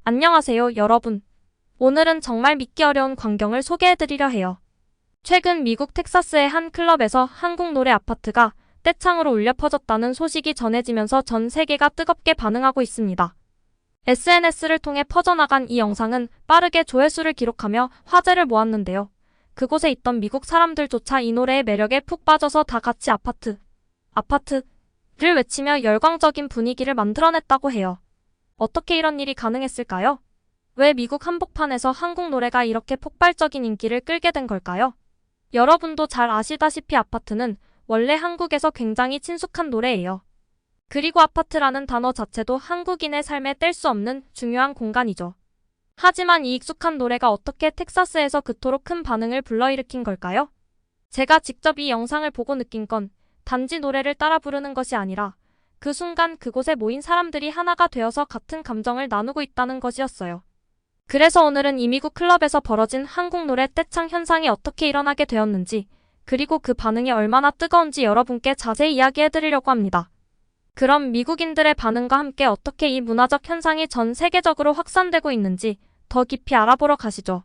안녕하세요, 여러분. 오늘은 정말 믿기 어려운 광경을 소개해드리려 해요. 최근 미국 텍사스의 한 클럽에서 한국 노래 아파트가 떼창으로 울려 퍼졌다는 소식이 전해지면서 전 세계가 뜨겁게 반응하고 있습니다. SNS를 통해 퍼져나간 이 영상은 빠르게 조회수를 기록하며 화제를 모았는데요. 그곳에 있던 미국 사람들조차 이 노래의 매력에 푹 빠져서 다 같이 아파트를 외치며 열광적인 분위기를 만들어냈다고 해요. 어떻게 이런 일이 가능했을까요? 왜 미국 한복판에서 한국 노래가 이렇게 폭발적인 인기를 끌게 된 걸까요? 여러분도 잘 아시다시피 아파트는 원래 한국에서 굉장히 친숙한 노래예요. 그리고 아파트라는 단어 자체도 한국인의 삶에 뗄 수 없는 중요한 공간이죠. 하지만 이 익숙한 노래가 어떻게 텍사스에서 그토록 큰 반응을 불러일으킨 걸까요? 제가 직접 이 영상을 보고 느낀 건 단지 노래를 따라 부르는 것이 아니라 그 순간 그곳에 모인 사람들이 하나가 되어서 같은 감정을 나누고 있다는 것이었어요. 그래서 오늘은 이 미국 클럽에서 벌어진 한국 노래 떼창 현상이 어떻게 일어나게 되었는지, 그리고 그 반응이 얼마나 뜨거운지 여러분께 자세히 이야기해드리려고 합니다. 그럼 미국인들의 반응과 함께 어떻게 이 문화적 현상이 전 세계적으로 확산되고 있는지 더 깊이 알아보러 가시죠.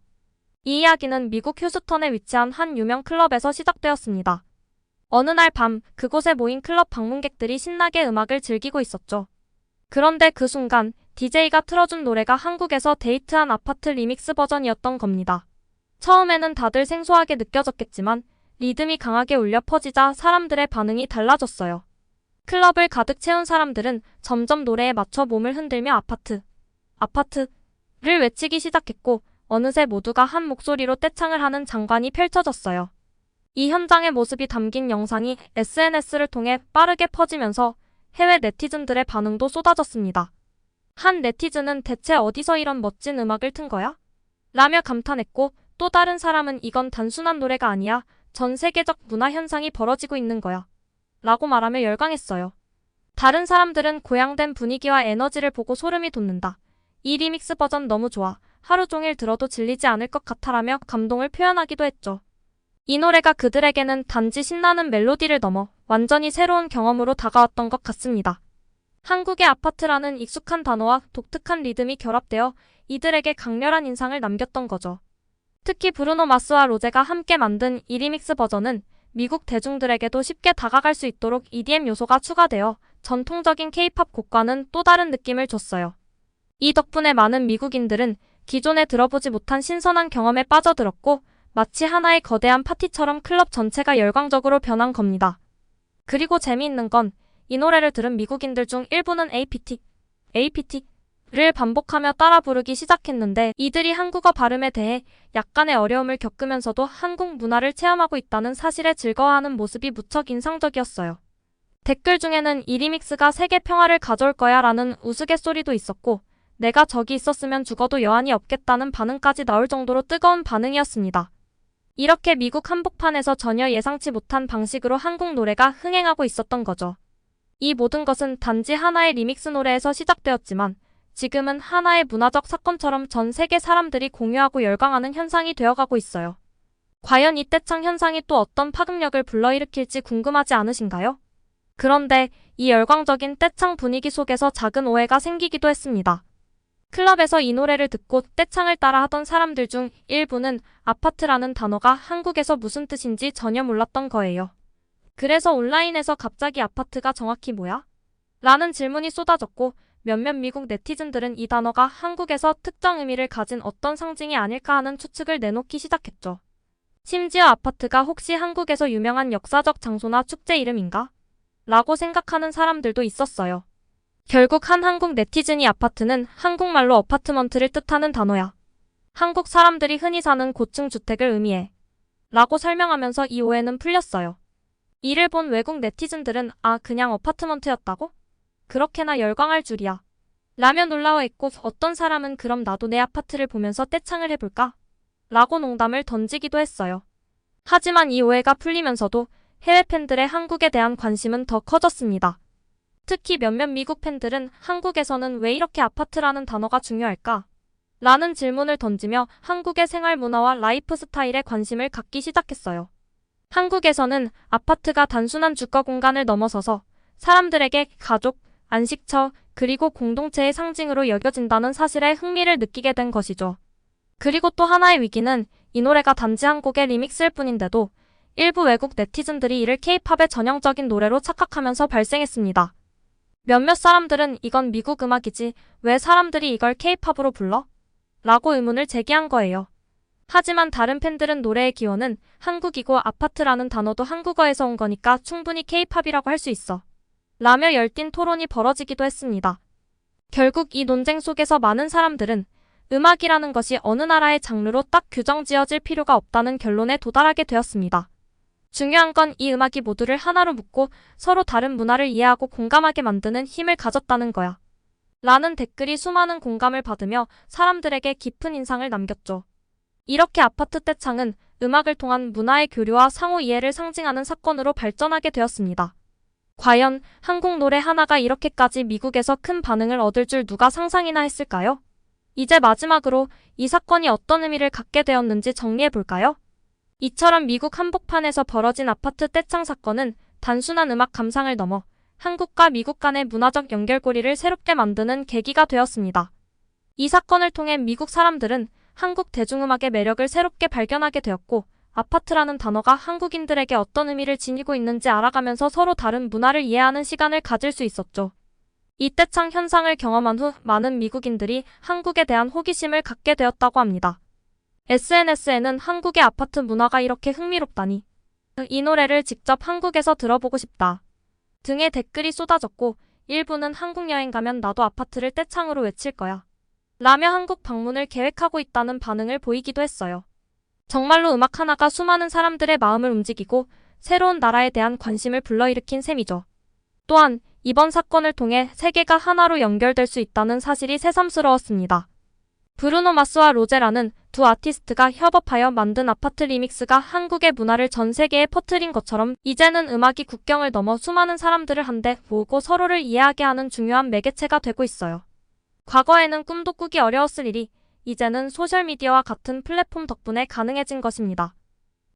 이 이야기는 미국 휴스턴에 위치한 한 유명 클럽에서 시작되었습니다. 어느 날 밤 그곳에 모인 클럽 방문객들이 신나게 음악을 즐기고 있었죠. 그런데 그 순간 DJ가 틀어준 노래가 한국에서 데이트한 아파트 리믹스 버전이었던 겁니다. 처음에는 다들 생소하게 느껴졌겠지만 리듬이 강하게 울려 퍼지자 사람들의 반응이 달라졌어요. 클럽을 가득 채운 사람들은 점점 노래에 맞춰 몸을 흔들며 아파트를 외치기 시작했고 어느새 모두가 한 목소리로 떼창을 하는 장관이 펼쳐졌어요. 이 현장의 모습이 담긴 영상이 SNS를 통해 빠르게 퍼지면서 해외 네티즌들의 반응도 쏟아졌습니다. 한 네티즌은 대체 어디서 이런 멋진 음악을 튼 거야? 라며 감탄했고 또 다른 사람은 이건 단순한 노래가 아니야. 전 세계적 문화 현상이 벌어지고 있는 거야. 라고 말하며 열광했어요. 다른 사람들은 고양된 분위기와 에너지를 보고 소름이 돋는다. 이 리믹스 버전 너무 좋아. 하루 종일 들어도 질리지 않을 것 같아라며 감동을 표현하기도 했죠. 이 노래가 그들에게는 단지 신나는 멜로디를 넘어 완전히 새로운 경험으로 다가왔던 것 같습니다. 한국의 아파트라는 익숙한 단어와 독특한 리듬이 결합되어 이들에게 강렬한 인상을 남겼던 거죠. 특히 브루노 마스와 로제가 함께 만든 이 리믹스 버전은 미국 대중들에게도 쉽게 다가갈 수 있도록 EDM 요소가 추가되어 전통적인 K-팝 곡과는 또 다른 느낌을 줬어요. 이 덕분에 많은 미국인들은 기존에 들어보지 못한 신선한 경험에 빠져들었고 마치 하나의 거대한 파티처럼 클럽 전체가 열광적으로 변한 겁니다. 그리고 재미있는 건 이 노래를 들은 미국인들 중 일부는 APT를 반복하며 따라 부르기 시작했는데 이들이 한국어 발음에 대해 약간의 어려움을 겪으면서도 한국 문화를 체험하고 있다는 사실에 즐거워하는 모습이 무척 인상적이었어요. 댓글 중에는 이 리믹스가 세계 평화를 가져올 거야 라는 우스갯소리도 있었고 내가 저기 있었으면 죽어도 여한이 없겠다는 반응까지 나올 정도로 뜨거운 반응이었습니다. 이렇게 미국 한복판에서 전혀 예상치 못한 방식으로 한국 노래가 흥행하고 있었던 거죠. 이 모든 것은 단지 하나의 리믹스 노래에서 시작되었지만 지금은 하나의 문화적 사건처럼 전 세계 사람들이 공유하고 열광하는 현상이 되어가고 있어요. 과연 이 떼창 현상이 또 어떤 파급력을 불러일으킬지 궁금하지 않으신가요? 그런데 이 열광적인 떼창 분위기 속에서 작은 오해가 생기기도 했습니다. 클럽에서 이 노래를 듣고 떼창을 따라 하던 사람들 중 일부는 아파트라는 단어가 한국에서 무슨 뜻인지 전혀 몰랐던 거예요. 그래서 온라인에서 갑자기 아파트가 정확히 뭐야? 라는 질문이 쏟아졌고 몇몇 미국 네티즌들은 이 단어가 한국에서 특정 의미를 가진 어떤 상징이 아닐까 하는 추측을 내놓기 시작했죠. 심지어 아파트가 혹시 한국에서 유명한 역사적 장소나 축제 이름인가? 라고 생각하는 사람들도 있었어요. 결국 한 한국 네티즌이 아파트는 한국말로 어파트먼트를 뜻하는 단어야. 한국 사람들이 흔히 사는 고층 주택을 의미해. 라고 설명하면서 이 오해는 풀렸어요. 이를 본 외국 네티즌들은 그냥 어파트먼트였다고? 그렇게나 열광할 줄이야. 라며 놀라워했고 어떤 사람은 그럼 나도 내 아파트를 보면서 떼창을 해볼까? 라고 농담을 던지기도 했어요. 하지만 이 오해가 풀리면서도 해외 팬들의 한국에 대한 관심은 더 커졌습니다. 특히 몇몇 미국 팬들은 한국에서는 왜 이렇게 아파트라는 단어가 중요할까? 라는 질문을 던지며 한국의 생활 문화와 라이프 스타일에 관심을 갖기 시작했어요. 한국에서는 아파트가 단순한 주거 공간을 넘어서서 사람들에게 가족, 안식처, 그리고 공동체의 상징으로 여겨진다는 사실에 흥미를 느끼게 된 것이죠. 그리고 또 하나의 위기는 이 노래가 단지 한 곡의 리믹스일 뿐인데도 일부 외국 네티즌들이 이를 K-팝의 전형적인 노래로 착각하면서 발생했습니다. 몇몇 사람들은 이건 미국 음악이지 왜 사람들이 이걸 K-팝으로 불러? 라고 의문을 제기한 거예요. 하지만 다른 팬들은 노래의 기원은 한국이고 아파트라는 단어도 한국어에서 온 거니까 충분히 K-팝이라고 할 수 있어. 라며 열띤 토론이 벌어지기도 했습니다. 결국 이 논쟁 속에서 많은 사람들은 음악이라는 것이 어느 나라의 장르로 딱 규정 지어질 필요가 없다는 결론에 도달하게 되었습니다. 중요한 건 이 음악이 모두를 하나로 묶고 서로 다른 문화를 이해하고 공감하게 만드는 힘을 가졌다는 거야. 라는 댓글이 수많은 공감을 받으며 사람들에게 깊은 인상을 남겼죠. 이렇게 아파트 떼창은 음악을 통한 문화의 교류와 상호 이해를 상징하는 사건으로 발전하게 되었습니다. 과연 한국 노래 하나가 이렇게까지 미국에서 큰 반응을 얻을 줄 누가 상상이나 했을까요? 이제 마지막으로 이 사건이 어떤 의미를 갖게 되었는지 정리해볼까요? 이처럼 미국 한복판에서 벌어진 아파트 떼창 사건은 단순한 음악 감상을 넘어 한국과 미국 간의 문화적 연결고리를 새롭게 만드는 계기가 되었습니다. 이 사건을 통해 미국 사람들은 한국 대중음악의 매력을 새롭게 발견하게 되었고, 아파트라는 단어가 한국인들에게 어떤 의미를 지니고 있는지 알아가면서 서로 다른 문화를 이해하는 시간을 가질 수 있었죠. 이 떼창 현상을 경험한 후 많은 미국인들이 한국에 대한 호기심을 갖게 되었다고 합니다. SNS에는 한국의 아파트 문화가 이렇게 흥미롭다니, 이 노래를 직접 한국에서 들어보고 싶다 등의 댓글이 쏟아졌고, 일부는 한국 여행 가면 나도 아파트를 떼창으로 외칠 거야 라며 한국 방문을 계획하고 있다는 반응을 보이기도 했어요. 정말로 음악 하나가 수많은 사람들의 마음을 움직이고 새로운 나라에 대한 관심을 불러일으킨 셈이죠. 또한 이번 사건을 통해 세계가 하나로 연결될 수 있다는 사실이 새삼스러웠습니다. 브루노 마스와 로제라는 두 아티스트가 협업하여 만든 아파트 리믹스가 한국의 문화를 전 세계에 퍼뜨린 것처럼 이제는 음악이 국경을 넘어 수많은 사람들을 한데 모으고 서로를 이해하게 하는 중요한 매개체가 되고 있어요. 과거에는 꿈도 꾸기 어려웠을 일이 이제는 소셜미디어와 같은 플랫폼 덕분에 가능해진 것입니다.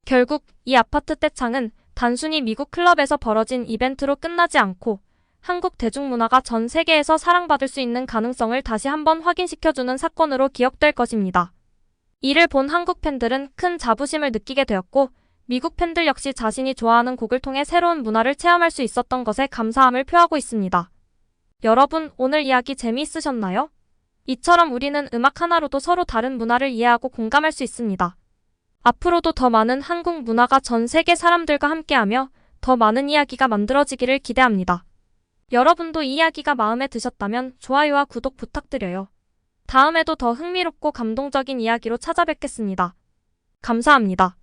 결국 이 아파트 떼창은 단순히 미국 클럽에서 벌어진 이벤트로 끝나지 않고 한국 대중문화가 전 세계에서 사랑받을 수 있는 가능성을 다시 한번 확인시켜주는 사건으로 기억될 것입니다. 이를 본 한국 팬들은 큰 자부심을 느끼게 되었고, 미국 팬들 역시 자신이 좋아하는 곡을 통해 새로운 문화를 체험할 수 있었던 것에 감사함을 표하고 있습니다. 여러분, 오늘 이야기 재미있으셨나요? 이처럼 우리는 음악 하나로도 서로 다른 문화를 이해하고 공감할 수 있습니다. 앞으로도 더 많은 한국 문화가 전 세계 사람들과 함께하며 더 많은 이야기가 만들어지기를 기대합니다. 여러분도 이 이야기가 마음에 드셨다면 좋아요와 구독 부탁드려요. 다음에도 더 흥미롭고 감동적인 이야기로 찾아뵙겠습니다. 감사합니다.